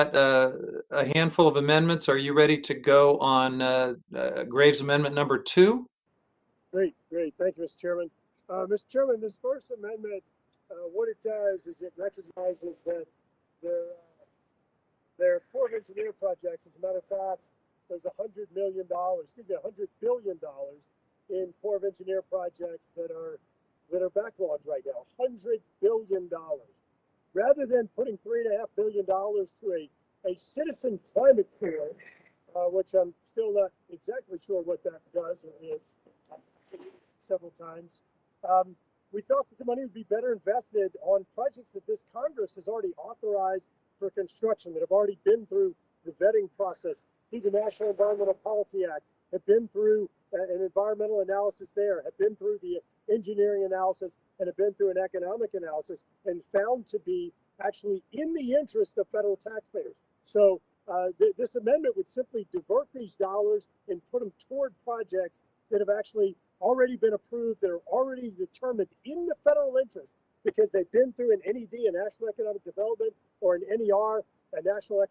a handful of amendments. Are you ready to go on Graves Amendment number 2? Great. Thank you, Mr. Chairman. Mr. Chairman, this first amendment, what it does is it recognizes that their Corps of Engineer projects, as a matter of fact, there's $100 billion in Corps of Engineer projects that are backlogged right now. $100 billion. Rather than putting $3.5 billion to a citizen climate corps, which I'm still not exactly sure what that does or is, several times, we thought that the money would be better invested on projects that this Congress has already authorized for construction, that have already been through the vetting process, through the National Environmental Policy Act, have been through an environmental analysis there, have been through the engineering analysis, and have been through an economic analysis, and found to be actually in the interest of federal taxpayers. So this amendment would simply divert these dollars and put them toward projects that have actually already been approved, that are already determined in the federal interest, because they've been through an NED, a National Economic Development, or an NER, a National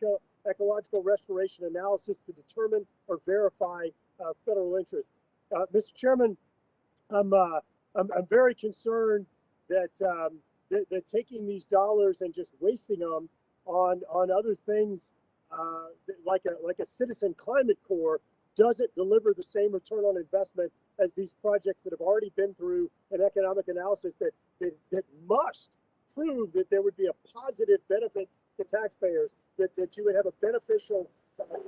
Ecological Restoration Analysis, to determine or verify federal interest. Mr. Chairman, I'm very concerned that that taking these dollars and just wasting them on other things like a citizen climate corps doesn't deliver the same return on investment as these projects that have already been through an economic analysis that must prove that there would be a positive benefit to taxpayers, that you would have a beneficial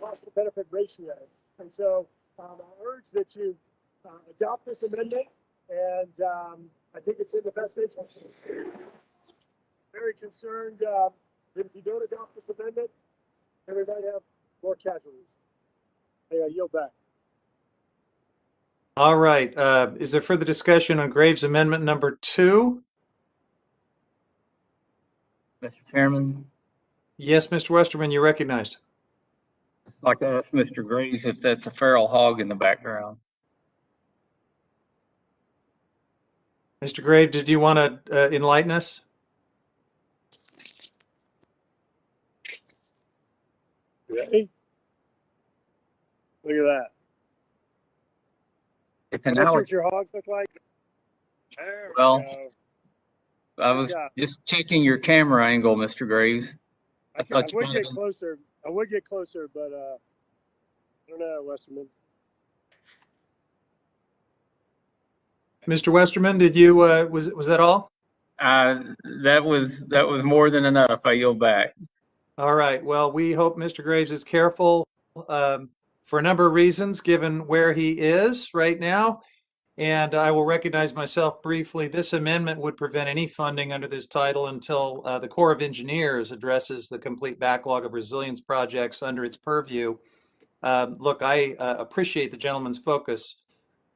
cost to benefit ratio. And so I urge that you adopt this amendment, and I think it's in the best interest. Very concerned that if you don't adopt this amendment, then we might have more casualties. I yield back. All right. Is there further discussion on Graves Amendment number 2? Mr. Chairman, Yes, Mr. Westerman, you're recognized. I'd like to ask Mr. Graves if that's a feral hog in the background. Mr. Graves, did you want to enlighten us? Ready? Look at that. It's an That's hour. what your hogs look like. There Well, we go. I was just checking your camera angle, Mr. Graves. I would get closer. But I don't know, Westerman. Mr. Westerman, did you was that all? That was more than enough. I yield back. All right. Well, we hope Mr. Graves is careful for a number of reasons, given where he is right now. And I will recognize myself briefly. This amendment would prevent any funding under this title until the Corps of Engineers addresses the complete backlog of resilience projects under its purview. Look, I appreciate the gentleman's focus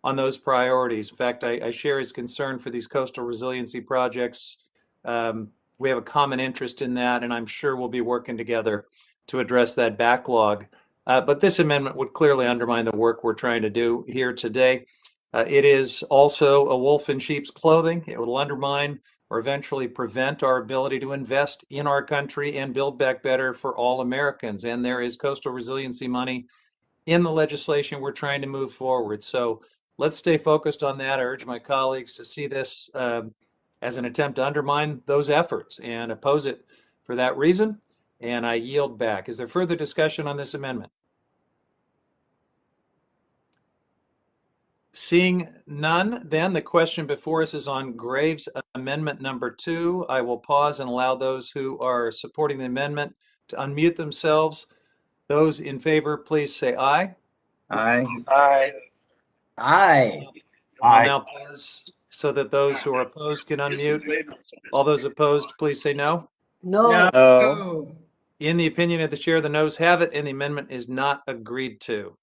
on those priorities. In fact, I share his concern for these coastal resiliency projects. We have a common interest in that, and I'm sure we'll be working together to address that backlog. But this amendment would clearly undermine the work we're trying to do here today. It is also a wolf in sheep's clothing. It will undermine or eventually prevent our ability to invest in our country and build back better for all Americans. And there is coastal resiliency money in the legislation we're trying to move forward. So let's stay focused on that. I urge my colleagues to see this as an attempt to undermine those efforts and oppose it for that reason. And I yield back. Is there further discussion on this amendment? Seeing none, then the question before us is on Graves Amendment number 2. I will pause and allow those who are supporting the amendment to unmute themselves. Those in favor, please say aye. Aye. Aye. Aye. I'll now pause so that those who are opposed can unmute. All those opposed, please say no. No. No. In the opinion of the chair, the noes have it, and the amendment is not agreed to.